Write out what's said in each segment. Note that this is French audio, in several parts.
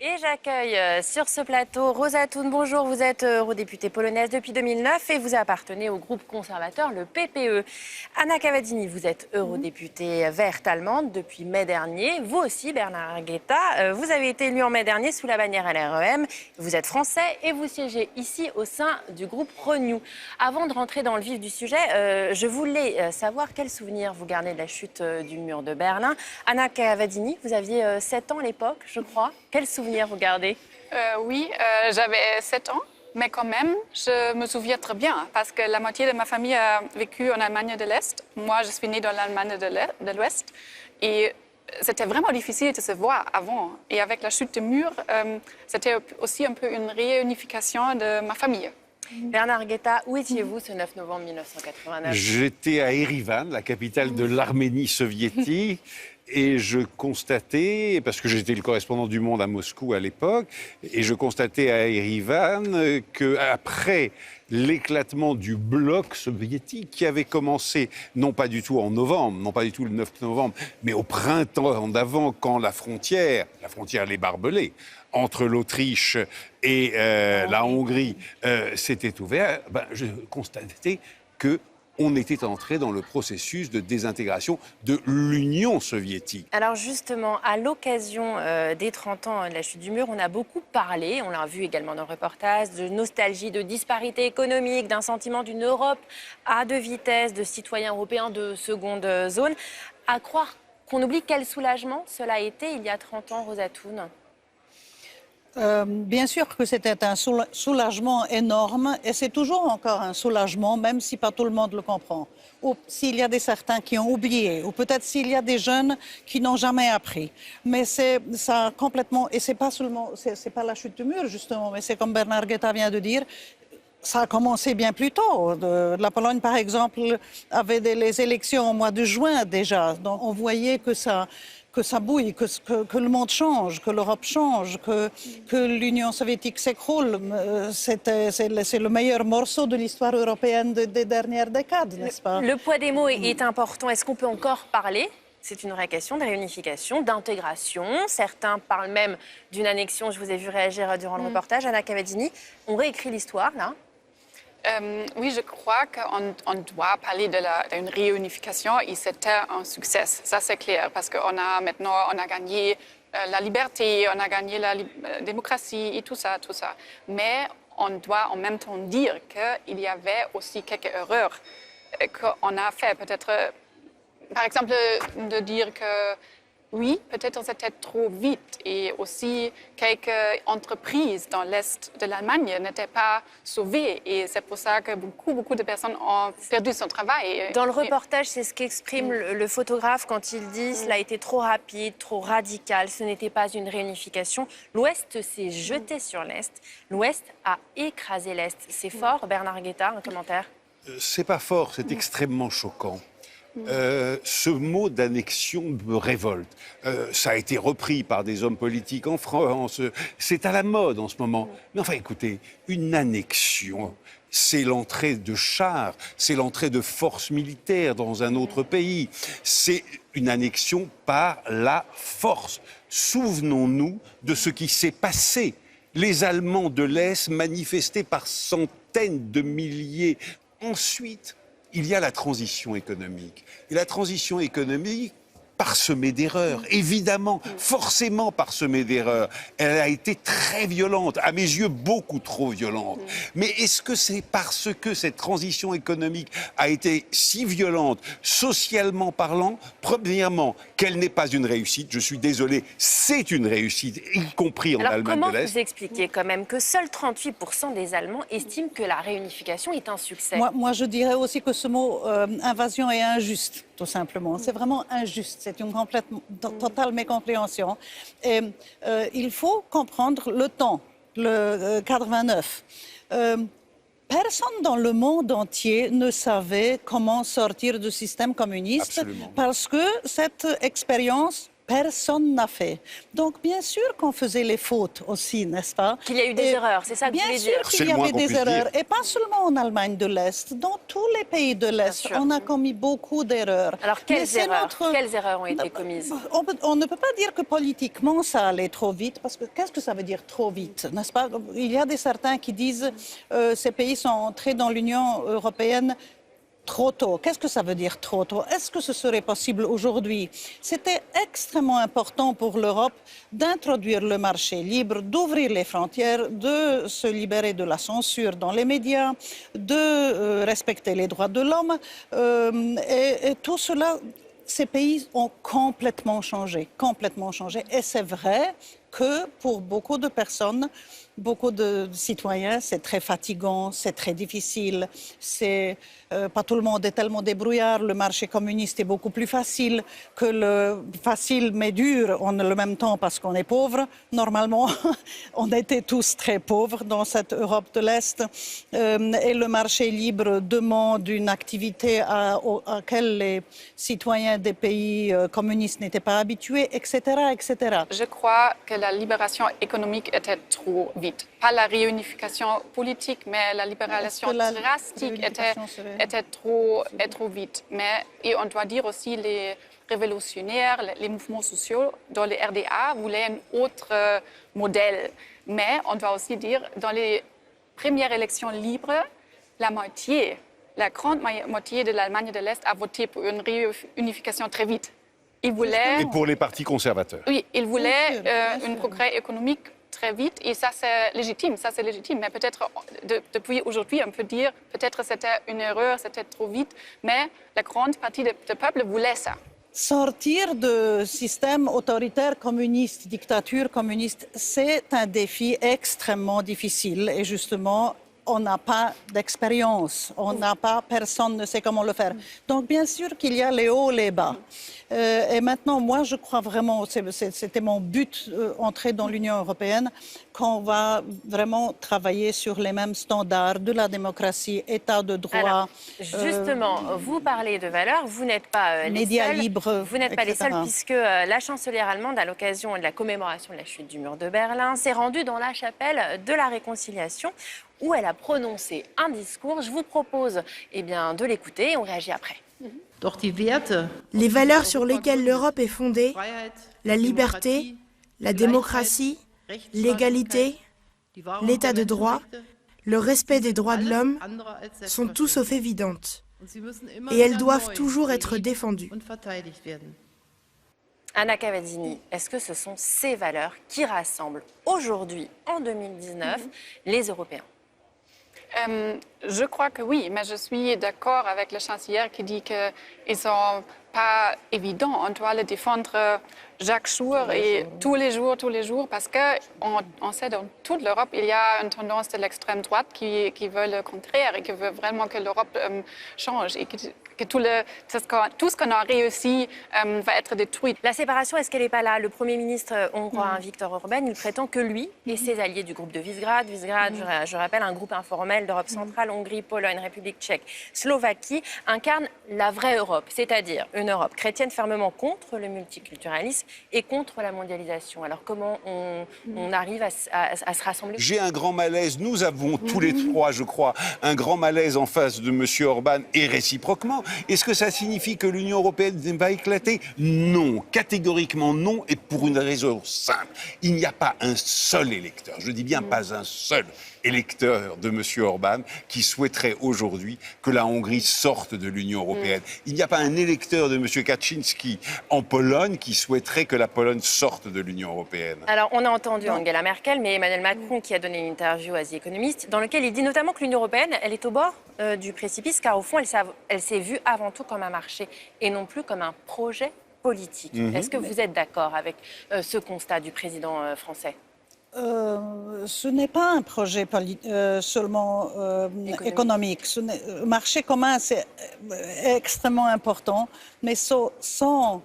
Et j'accueille sur ce plateau Róża Thun. Bonjour, vous êtes eurodéputée polonaise depuis 2009 et vous appartenez au groupe conservateur, le PPE. Anna Cavadini, vous êtes eurodéputée verte allemande depuis mai dernier. Vous aussi, Bernard Guetta, vous avez été élu en mai dernier sous la bannière LREM. Vous êtes français et vous siégez ici au sein du groupe Renew. Avant de rentrer dans le vif du sujet, je voulais savoir quel souvenir vous gardez de la chute du mur de Berlin. Anna Cavadini, vous aviez 7 ans à l'époque, je crois. Quel souvenir vous gardez? Oui, j'avais 7 ans, mais quand même, je me souviens très bien parce que la moitié de ma famille a vécu en Allemagne de l'Est. Moi, je suis née dans l'Allemagne de l'Ouest et c'était vraiment difficile de se voir avant. Et avec la chute du mur, c'était aussi un peu une réunification de ma famille. Bernard Guetta, où étiez-vous ce 9 novembre 1989? J'étais à Erivan, la capitale de l'Arménie soviétique. Et je constatais, parce que j'étais le correspondant du Monde à Moscou à l'époque, et je constatais à Erivan qu'après l'éclatement du bloc soviétique qui avait commencé, non pas du tout en novembre, non pas du tout le 9 novembre, mais au printemps d'avant, quand la frontière les Barbelés, entre l'Autriche et la Hongrie s'était ouverte, je constatais que on était entré dans le processus de désintégration de l'Union soviétique. Alors justement, à l'occasion des 30 ans de la chute du mur, on a beaucoup parlé, on l'a vu également dans le reportage, de nostalgie, de disparité économique, d'un sentiment d'une Europe à deux vitesses, de citoyens européens de seconde zone. À croire qu'on oublie quel soulagement cela a été il y a 30 ans, Róża Thun. Bien sûr que c'était un soulagement énorme et c'est toujours encore un soulagement, même si pas tout le monde le comprend. Ou s'il y a certains qui ont oublié, ou peut-être s'il y a des jeunes qui n'ont jamais appris. Mais c'est ça complètement, et c'est pas seulement, c'est pas la chute du mur justement, mais c'est comme Bernard Guetta vient de dire. Ça a commencé bien plus tôt. La Pologne, par exemple, avait les élections au mois de juin déjà. Donc on voyait que ça bouille, que le monde change, que l'Europe change, que l'Union soviétique s'écroule. C'est le meilleur morceau de l'histoire européenne des dernières décades, n'est-ce pas? Le poids des mots est important. Est-ce qu'on peut encore parler? C'est une vraie question de réunification, d'intégration. Certains parlent même d'une annexion. Je vous ai vu réagir durant le reportage. Anna Cavadini, on réécrit l'histoire, là? Oui, je crois qu'on doit parler d'une réunification et c'était un succès. Ça, c'est clair, parce qu'on a maintenant gagné la liberté, on a gagné la démocratie et tout ça. Mais on doit en même temps dire qu'il y avait aussi quelques erreurs qu'on a fait. Peut-être, par exemple, de dire que oui, peut-être c'était trop vite et aussi quelques entreprises dans l'Est de l'Allemagne n'étaient pas sauvées et c'est pour ça que beaucoup de personnes ont perdu son travail. Dans le reportage, c'est ce qu'exprime le photographe quand il dit cela a été trop rapide, trop radical, ce n'était pas une réunification. L'Ouest s'est jeté sur l'Est, l'Ouest a écrasé l'Est. C'est fort, Bernard Guetta, un commentaire? C'est pas fort, c'est extrêmement choquant. Ce mot d'annexion me révolte. Ça a été repris par des hommes politiques en France. C'est à la mode en ce moment. Mais enfin, écoutez, une annexion, c'est l'entrée de chars, c'est l'entrée de forces militaires dans un autre pays. C'est une annexion par la force. Souvenons-nous de ce qui s'est passé. Les Allemands de l'Est manifestaient par centaines de milliers. Ensuite, il y a la transition économique. Et la transition économique, parsemée d'erreurs, évidemment, forcément parsemée d'erreurs. Elle a été très violente, à mes yeux beaucoup trop violente. Mais est-ce que c'est parce que cette transition économique a été si violente, socialement parlant, premièrement, qu'elle n'est pas une réussite? Je suis désolé, c'est une réussite, y compris en Allemagne de l'Est. Alors comment vous expliquez quand même que seuls 38% des Allemands estiment que la réunification est un succès? Moi, je dirais aussi que ce mot invasion est injuste, tout simplement. C'est vraiment injuste. C'est une totale mécompréhension. Et il faut comprendre le temps, le 89. Personne dans le monde entier ne savait comment sortir du système communiste. Absolument. Parce que cette expérience personne n'a fait. Donc, bien sûr qu'on faisait les fautes aussi, n'est-ce pas? Qu'il y a eu des erreurs, c'est ça que vous Bien voulez sûr dire. C'est qu'il y le moins avait qu'on des puisse erreurs. dire. Et pas seulement en Allemagne de l'Est. Dans tous les pays de l'Est, sûr. on a commis beaucoup d'erreurs. Alors, Mais quelles c'est erreurs, notre- quelles erreurs ont été commises? on ne peut pas dire que politiquement ça allait trop vite, parce que qu'est-ce que ça veut dire trop vite, n'est-ce pas? Il y a certains qui disent ces pays sont entrés dans l'Union européenne trop tôt. Qu'est-ce que ça veut dire trop tôt? Est-ce que ce serait possible aujourd'hui? C'était extrêmement important pour l'Europe d'introduire le marché libre, d'ouvrir les frontières, de se libérer de la censure dans les médias, de respecter les droits de l'homme. Et tout cela, ces pays ont complètement changé, complètement changé. Et c'est vrai que pour beaucoup de personnes, beaucoup de citoyens, c'est très fatigant, c'est très difficile. Pas tout le monde est tellement débrouillard. Le marché communiste est beaucoup plus facile que le facile mais dur en le même temps parce qu'on est pauvre. Normalement, on était tous très pauvres dans cette Europe de l'Est. Et le marché libre demande une activité à laquelle les citoyens des pays communistes n'étaient pas habitués, etc., etc. Je crois que la libération économique était trop vite. Pas la réunification politique, mais la libération Est-ce que la drastique réunification serait- était trop vite. Et on doit dire aussi les révolutionnaires, les mouvements sociaux dans les RDA voulaient un autre modèle. Mais on doit aussi dire, dans les premières élections libres, la grande moitié de l'Allemagne de l'Est a voté pour une réunification très vite. Ils voulaient... Et pour les partis conservateurs. Oui, il voulait Bien sûr, bien un sûr. progrès économique très vite et ça c'est légitime, Mais peut-être depuis aujourd'hui, on peut dire peut-être c'était une erreur, c'était trop vite, mais la grande partie du peuple voulait ça. Sortir de système autoritaire communiste, dictature communiste, c'est un défi extrêmement difficile et justement, on n'a pas d'expérience, personne ne sait comment le faire. Donc bien sûr qu'il y a les hauts, les bas. Et maintenant, moi, je crois vraiment, c'était mon but, entrer dans l'Union européenne, qu'on va vraiment travailler sur les mêmes standards de la démocratie, état de droit. Alors, justement, vous parlez de valeurs, vous n'êtes pas les médias seuls. libres, Vous n'êtes pas les etc. seuls puisque la chancelière allemande, à l'occasion de la commémoration de la chute du mur de Berlin, s'est rendue dans la chapelle de la Réconciliation où elle a prononcé un discours. Je vous propose de l'écouter et on réagit après. Les valeurs sur lesquelles l'Europe est fondée, la liberté, la démocratie, l'égalité, l'état de droit, le respect des droits de l'homme, sont tout sauf évidentes. Et elles doivent toujours être défendues. Anna Cavadini, est-ce que ce sont ces valeurs qui rassemblent aujourd'hui, en 2019, les Européens? Je crois que oui, mais je suis d'accord avec le chancelier qui dit qu'ils ne sont pas évidents. On doit les défendre chaque jour et tous les jours, parce qu'on sait dans toute l'Europe, il y a une tendance de l'extrême droite qui veut le contraire et qui veut vraiment que l'Europe change et que tout ce qu'on a réussi va être détruit. La séparation, est-ce qu'elle n'est pas là? Le Premier ministre hongrois, Viktor Orbán, il prétend que lui et ses alliés du groupe de Visegrad, je rappelle, un groupe informel d'Europe centrale, Hongrie, Pologne, République tchèque, Slovaquie, incarnent la vraie Europe, c'est-à-dire une Europe chrétienne fermement contre le multiculturalisme et contre la mondialisation. Alors comment on arrive à se rassembler? J'ai un grand malaise, nous avons tous les trois, je crois, un grand malaise en face de M. Orbán et réciproquement. Est-ce que ça signifie que l'Union européenne va éclater? Non, catégoriquement non, et pour une raison simple. Il n'y a pas un seul électeur, je dis bien pas un seul électeur de M. Orbán qui souhaiterait aujourd'hui que la Hongrie sorte de l'Union européenne. Il n'y a pas un électeur de M. Kaczynski en Pologne qui souhaiterait que la Pologne sorte de l'Union européenne. Alors, on a entendu Angela Merkel, mais Emmanuel Macron qui a donné une interview à The Economist, dans lequel il dit notamment que l'Union européenne, elle est au bord du précipice, car au fond, elle s'est vue avant tout comme un marché et non plus comme un projet politique. Est-ce que vous êtes d'accord avec ce constat du président français? Ce n'est pas un projet seulement économique. Le marché commun, c'est extrêmement important, mais sans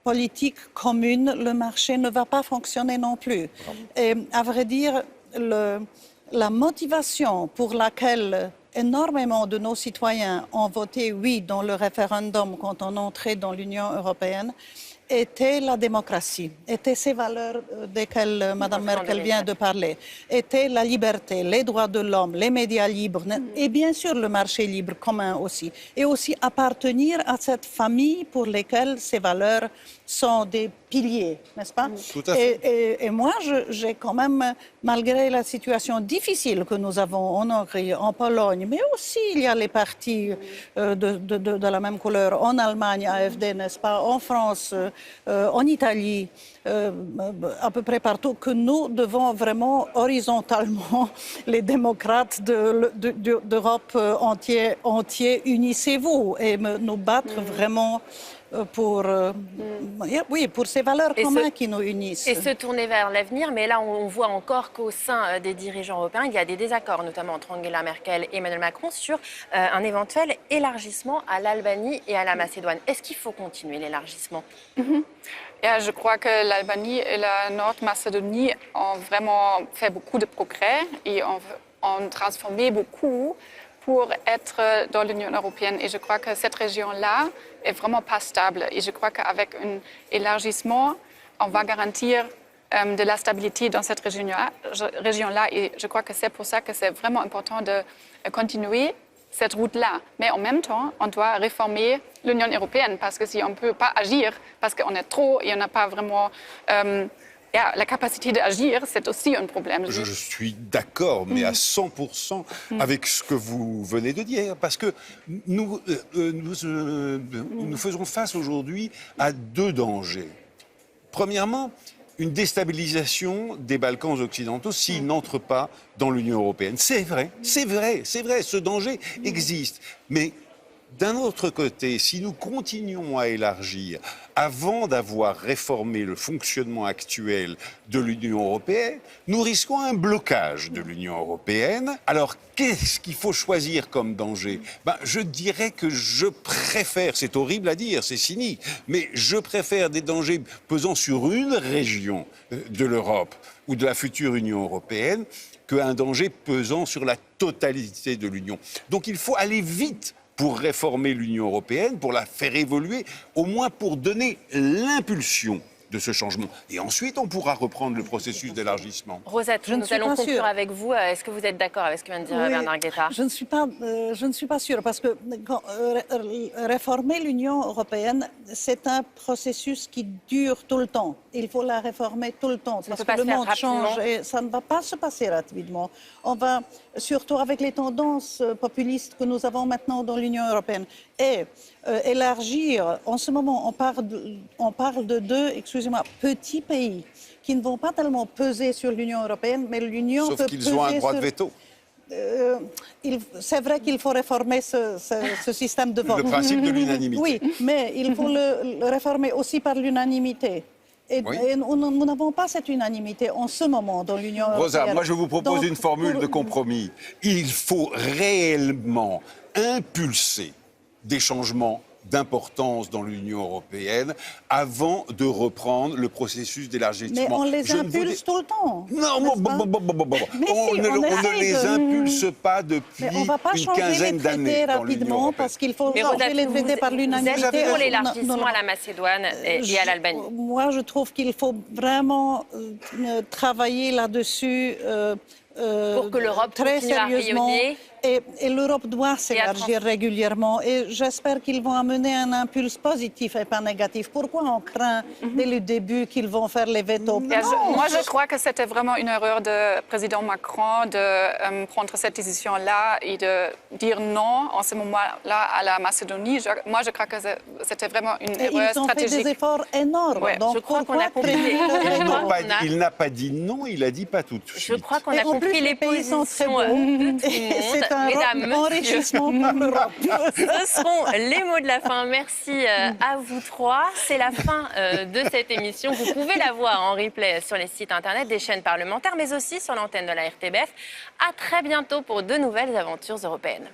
politique commune, le marché ne va pas fonctionner non plus. Et à vrai dire, la motivation pour laquelle énormément de nos citoyens ont voté oui dans le référendum quand on entrait dans l'Union européenne était la démocratie, étaient ces valeurs desquelles Mme Merkel vient de parler, étaient la liberté, les droits de l'homme, les médias libres et bien sûr le marché libre commun aussi. Et aussi appartenir à cette famille pour laquelle ces valeurs sont des piliers, n'est-ce pas? Tout à fait. Et moi, j'ai quand même, malgré la situation difficile que nous avons en Hongrie, en Pologne, mais aussi il y a les partis de la même couleur en Allemagne, AfD, n'est-ce pas, en France, en Italie, à peu près partout, que nous devons vraiment horizontalement, les démocrates d'Europe entière, unissez-vous et nous battre vraiment pour ces valeurs communes qui nous unissent. Et se tourner vers l'avenir, mais là on voit encore qu'au sein des dirigeants européens, il y a des désaccords, notamment entre Angela Merkel et Emmanuel Macron, sur un éventuel élargissement à l'Albanie et à la Macédoine. Est-ce qu'il faut continuer l'élargissement? Je crois que l'Albanie et la Nord-Macédonie ont vraiment fait beaucoup de progrès et ont transformé beaucoup pour être dans l'Union européenne. Et je crois que cette région-là est vraiment pas stable. Et je crois qu'avec un élargissement, on va garantir de la stabilité dans cette région-là. Et je crois que c'est pour ça que c'est vraiment important de continuer cette route-là. Mais en même temps, on doit réformer l'Union européenne parce que si on ne peut pas agir, parce qu'on est trop et on n'a pas vraiment la capacité d'agir, c'est aussi un problème. Je suis d'accord, mais à 100% avec ce que vous venez de dire, parce que nous faisons face aujourd'hui à deux dangers. Premièrement, une déstabilisation des Balkans occidentaux s'ils n'entrent pas dans l'Union européenne. C'est vrai, ce danger existe. Mais d'un autre côté, si nous continuons à élargir avant d'avoir réformé le fonctionnement actuel de l'Union européenne, nous risquons un blocage de l'Union européenne. Alors, qu'est-ce qu'il faut choisir comme danger? Je dirais que je préfère, c'est horrible à dire, c'est cynique, mais je préfère des dangers pesant sur une région de l'Europe ou de la future Union européenne qu'un danger pesant sur la totalité de l'Union. Donc, il faut aller vite pour réformer l'Union européenne, pour la faire évoluer, au moins pour donner l'impulsion de ce changement. Et ensuite, on pourra reprendre le processus d'élargissement. Rosette, nous allons conclure avec vous. Est-ce que vous êtes d'accord avec ce que vient de dire Bernard Guetta? Je ne suis pas sûre, parce que réformer l'Union européenne, c'est un processus qui dure tout le temps. Il faut la réformer tout le temps, parce que le monde change et ça ne va pas se passer rapidement. On va, surtout avec les tendances populistes que nous avons maintenant dans l'Union européenne, et élargir, en ce moment, on parle de deux, petits pays qui ne vont pas tellement peser sur l'Union européenne, mais l'Union peut peser. Sauf qu'ils ont un droit de veto. C'est vrai qu'il faut réformer ce système de vote. Le principe de l'unanimité. Oui, mais il faut le réformer aussi par l'unanimité. Et nous n'avons pas cette unanimité en ce moment dans l'Union européenne. Rosa, moi je vous propose une formule de compromis. Il faut réellement impulser des changements d'importance dans l'Union européenne avant de reprendre le processus d'élargissement. Mais on les impulse tout le temps. Non, on ne les impulse pas depuis une quinzaine d'années dans l'Union européenne. Parce qu'il faut changer les traités par l'unanimité. Vous êtes pour l'élargissement à la Macédoine et à l'Albanie? Moi, je trouve qu'il faut vraiment travailler là-dessus pour que l'Europe très continue à sérieusement. rayonner. Et l'Europe doit s'élargir régulièrement. Et j'espère qu'ils vont amener un impulse positif et pas négatif. Pourquoi on craint dès le début qu'ils vont faire les vétos? Moi, je crois que c'était vraiment une erreur du président Macron de prendre cette décision-là et de dire non en ce moment-là à la Macédonie. Moi, je crois que c'était vraiment une erreur stratégique. Ils ont fait des efforts énormes. Ouais. Donc, je crois qu'on a compris. Il n'a pas dit non, il a dit pas tout de suite. Je crois qu'on a compris les positions de tout le monde. C'est un enrichissement pour l'Europe. Ce seront les mots de la fin. Merci à vous trois. C'est la fin de cette émission. Vous pouvez la voir en replay sur les sites internet des chaînes parlementaires, mais aussi sur l'antenne de la RTBF. À très bientôt pour de nouvelles aventures européennes.